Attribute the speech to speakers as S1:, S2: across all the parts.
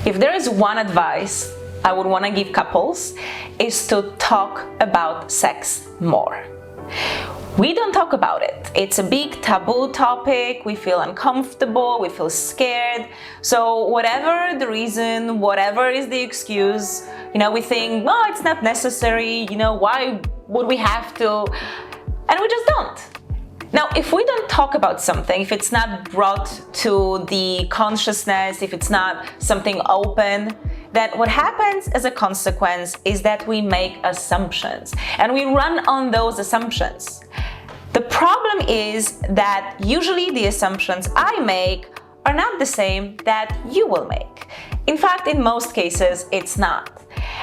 S1: If there is one advice I would want to give couples, is to talk about sex more. We don't talk about it. It's a big taboo topic. We feel uncomfortable, we feel scared. So whatever the reason, whatever is the excuse, we think, well, it's not necessary, why would we have to? And we just don't. Now, if we don't talk about something, if it's not brought to the consciousness, if it's not something open, then what happens as a consequence is that we make assumptions and we run on those assumptions. The problem is that usually the assumptions I make are not the same that you will make. In fact, in most cases, it's not.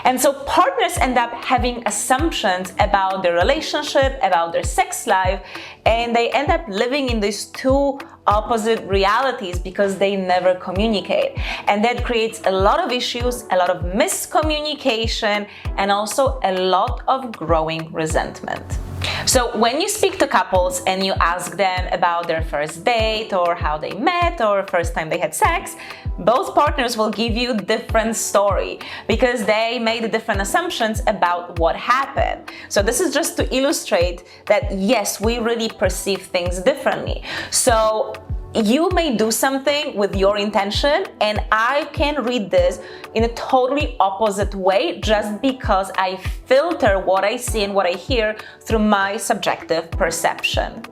S1: And so partners end up having assumptions about their relationship, about their sex life, and they end up living in these two opposite realities because they never communicate. And that creates a lot of issues, a lot of miscommunication, and also a lot of growing resentment. So when you speak to couples and you ask them about their first date or how they met or first time they had sex, both partners will give you a different story because they made different assumptions about what happened. So this is just to illustrate that yes, we really perceive things differently. So you may do something with your intention and I can read this in a totally opposite way just because I filter what I see and what I hear through my subjective perception.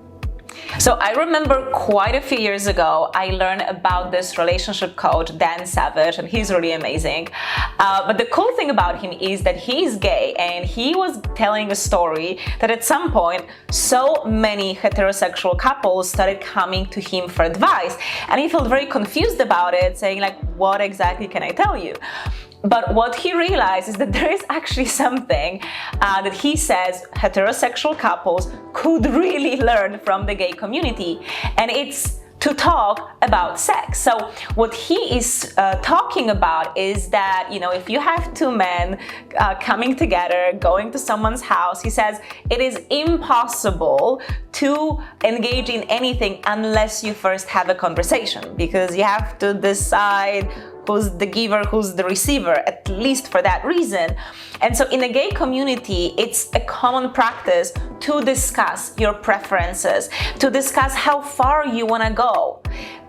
S1: So I remember quite a few years ago, I learned about this relationship coach, Dan Savage, and he's really amazing. But the cool thing about him is that he's gay, and he was telling a story that at some point, so many heterosexual couples started coming to him for advice. And he felt very confused about it, saying like, what exactly can I tell you? But what he realized is that there is actually something that he says heterosexual couples could really learn from the gay community, and it's to talk about sex. So what he is talking about is that, if you have two men coming together, going to someone's house, he says it is impossible to engage in anything unless you first have a conversation, because you have to decide who's the giver, who's the receiver, at least for that reason. And so in the gay community, it's a common practice to discuss your preferences, to discuss how far you want to go.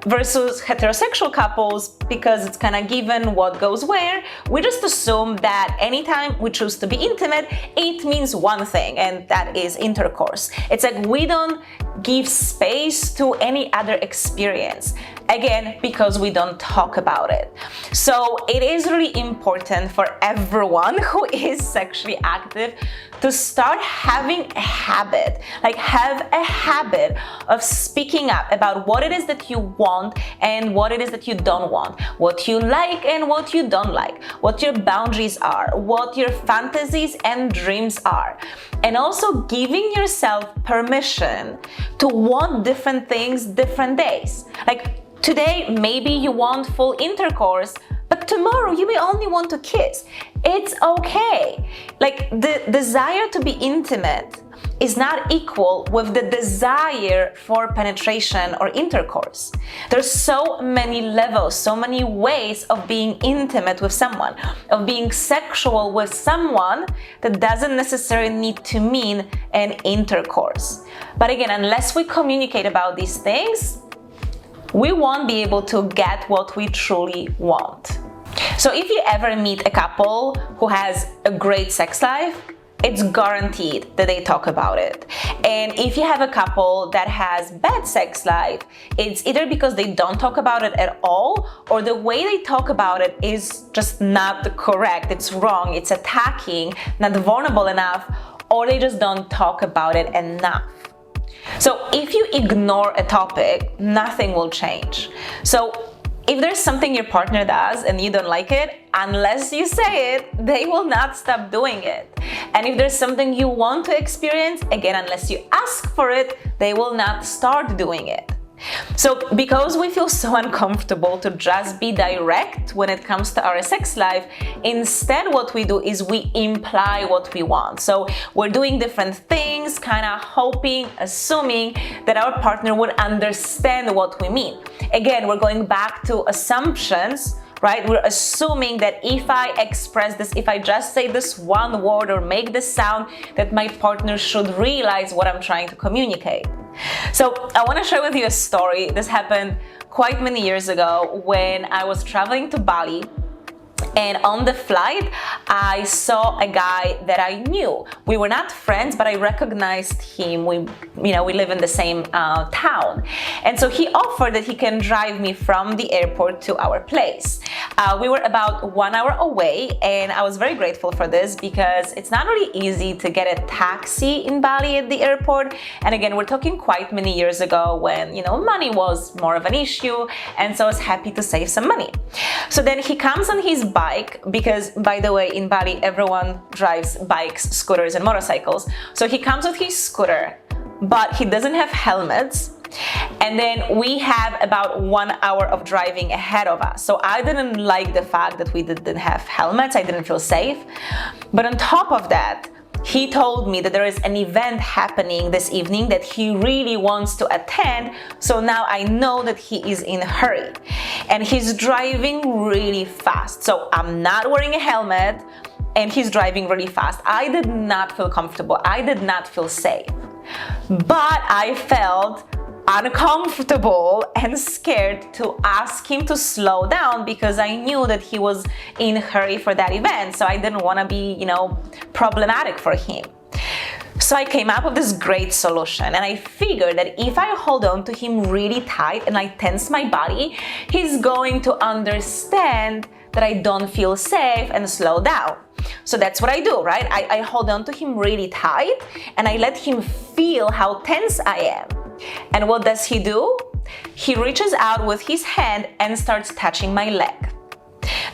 S1: Versus heterosexual couples, because it's kind of given what goes where, we just assume that anytime we choose to be intimate, it means one thing, and that is intercourse. It's like we don't give space to any other experience. Again, because we don't talk about it. So it is really important for everyone who is sexually active to start having a habit, have a habit of speaking up about what it is that you want and what it is that you don't want, what you like and what you don't like, what your boundaries are, what your fantasies and dreams are, and also giving yourself permission to want different things different days. Today, maybe you want full intercourse, but tomorrow you may only want to kiss. It's okay. The desire to be intimate is not equal with the desire for penetration or intercourse. There's so many levels, so many ways of being intimate with someone, of being sexual with someone, that doesn't necessarily need to mean an intercourse. But again, unless we communicate about these things, we won't be able to get what we truly want. So if you ever meet a couple who has a great sex life, it's guaranteed that they talk about it. And if you have a couple that has bad sex life, it's either because they don't talk about it at all, or the way they talk about it is just not correct, it's wrong, it's attacking, not vulnerable enough, or they just don't talk about it enough. So if you ignore a topic, nothing will change. So if there's something your partner does and you don't like it, unless you say it, they will not stop doing it. And if there's something you want to experience, again, unless you ask for it, they will not start doing it. So because we feel so uncomfortable to just be direct when it comes to our sex life, instead what we do is we imply what we want. So we're doing different things, kind of hoping, assuming that our partner would understand what we mean. Again, we're going back to assumptions right? We're assuming that if I express this, if I just say this one word or make this sound, that my partner should realize what I'm trying to communicate. So I want to share with you a story. This happened quite many years ago when I was traveling to Bali. And on the flight, I saw a guy that I knew. We were not friends, but I recognized him. We live in the same town. And so he offered that he can drive me from the airport to our place. We were about 1 hour away, and I was very grateful for this because it's not really easy to get a taxi in Bali at the airport. And again, we're talking quite many years ago when, money was more of an issue. And so I was happy to save some money. So then he comes on his bike, because by the way, in Bali, everyone drives bikes, scooters, and motorcycles. So he comes with his scooter, but he doesn't have helmets. And then we have about 1 hour of driving ahead of us. So I didn't like the fact that we didn't have helmets. I didn't feel safe. But on top of that, he told me that there is an event happening this evening that he really wants to attend. So now I know that he is in a hurry. And he's driving really fast. So I'm not wearing a helmet and he's driving really fast. I did not feel comfortable. I did not feel safe. But I felt uncomfortable and scared to ask him to slow down because I knew that he was in a hurry for that event. So I didn't want to be, problematic for him. So I came up with this great solution, and I figured that if I hold on to him really tight and I tense my body, he's going to understand that I don't feel safe and slow down. So that's what I do, right? I hold on to him really tight and I let him feel how tense I am. And what does he do? He reaches out with his hand and starts touching my leg.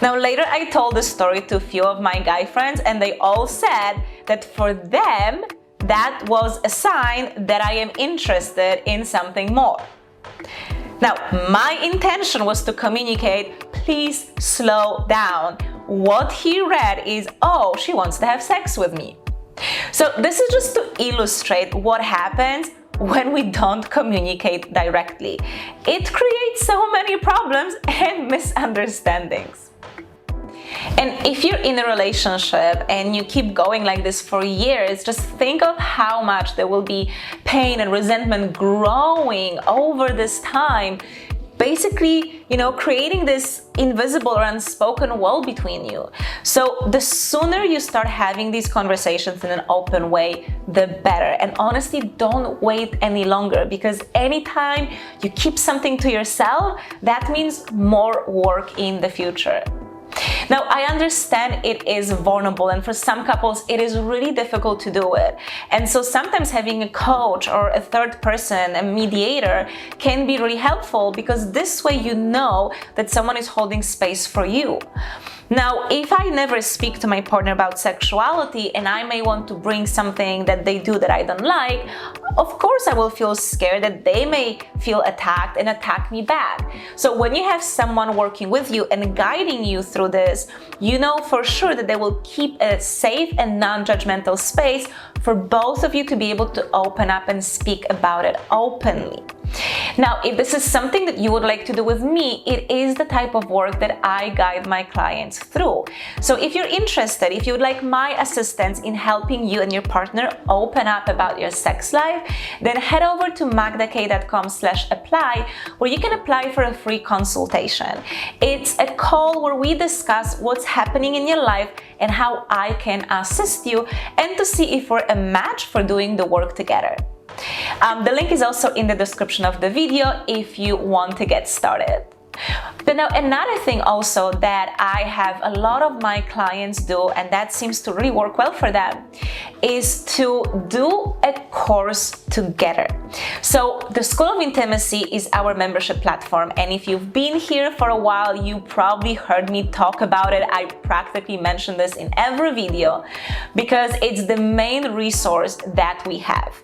S1: Now later I told the story to a few of my guy friends, and they all said that for them, that was a sign that I am interested in something more. Now, my intention was to communicate, please slow down. What he read is, oh, she wants to have sex with me. So this is just to illustrate what happens when we don't communicate directly. It creates so many problems and misunderstandings. And if you're in a relationship and you keep going like this for years, just think of how much there will be pain and resentment growing over this time, basically, creating this invisible or unspoken wall between you. So the sooner you start having these conversations in an open way, the better. And honestly, don't wait any longer, because anytime you keep something to yourself, that means more work in the future. Now, I understand it is vulnerable, and for some couples, it is really difficult to do it. And so sometimes having a coach or a third person, a mediator, can be really helpful, because this way you know that someone is holding space for you. Now, if I never speak to my partner about sexuality and I may want to bring something that they do that I don't like, of course I will feel scared that they may feel attacked and attack me back. So when you have someone working with you and guiding you through this, you know for sure that they will keep a safe and non-judgmental space for both of you to be able to open up and speak about it openly. Now, if this is something that you would like to do with me, it is the type of work that I guide my clients through. So if you're interested, if you would like my assistance in helping you and your partner open up about your sex life, then head over to magdak.com/apply, where you can apply for a free consultation. It's a call where we discuss what's happening in your life and how I can assist you, and to see if we're a match for doing the work together. The link is also in the description of the video if you want to get started. But now, another thing also that I have a lot of my clients do, and that seems to really work well for them, is to do a course together. So the School of Intimacy is our membership platform, and if you've been here for a while, you probably heard me talk about it. I practically mention this in every video because it's the main resource that we have.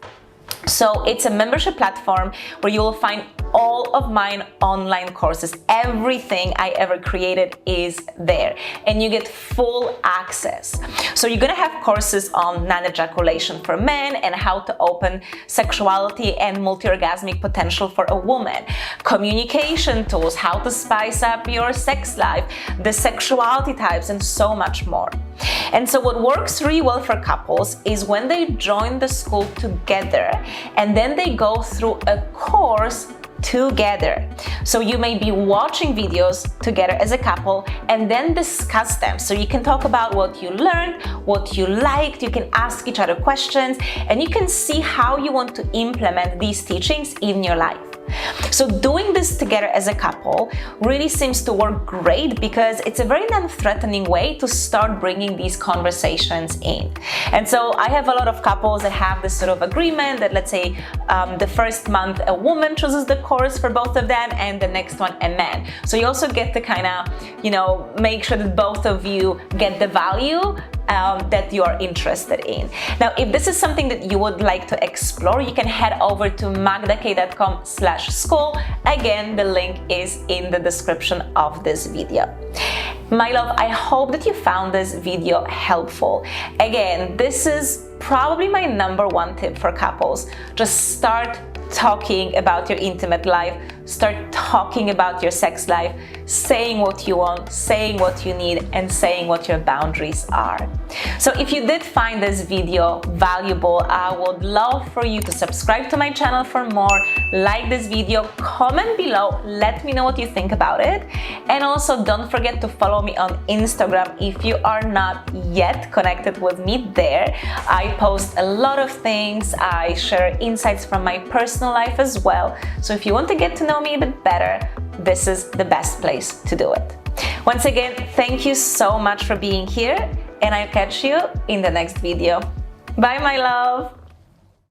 S1: So it's a membership platform where you will find all of my online courses. Everything I ever created is there, and you get full access. So you're gonna have courses on non-ejaculation for men and how to open sexuality and multi-orgasmic potential for a woman, communication tools, how to spice up your sex life, the sexuality types, and so much more. And so what works really well for couples is when they join the school together and then they go through a course together. So you may be watching videos together as a couple and then discuss them. So you can talk about what you learned, what you liked, you can ask each other questions, and you can see how you want to implement these teachings in your life. So doing this together as a couple really seems to work great because it's a very non-threatening way to start bringing these conversations in. And so I have a lot of couples that have this sort of agreement that, let's say, the first month a woman chooses the course for both of them and the next one a man. So you also get to kind of, make sure that both of you get the value that you are interested in. Now, if this is something that you would like to explore, you can head over to magdak.com/school. Again, the link is in the description of this video. My love, I hope that you found this video helpful. Again, this is probably my #1 tip for couples. Just start talking about your intimate life, start talking about your sex life, saying what you want, saying what you need, and saying what your boundaries are. So if you did find this video valuable, I would love for you to subscribe to my channel for more, like this video, comment below, let me know what you think about it, and also don't forget to follow me on Instagram if you are not yet connected with me there. I post a lot of things, I share insights from my personal life as well, so if you want to get to know me a bit better, this is the best place to do it. Once again, thank you so much for being here, and I'll catch you in the next video. Bye, my love!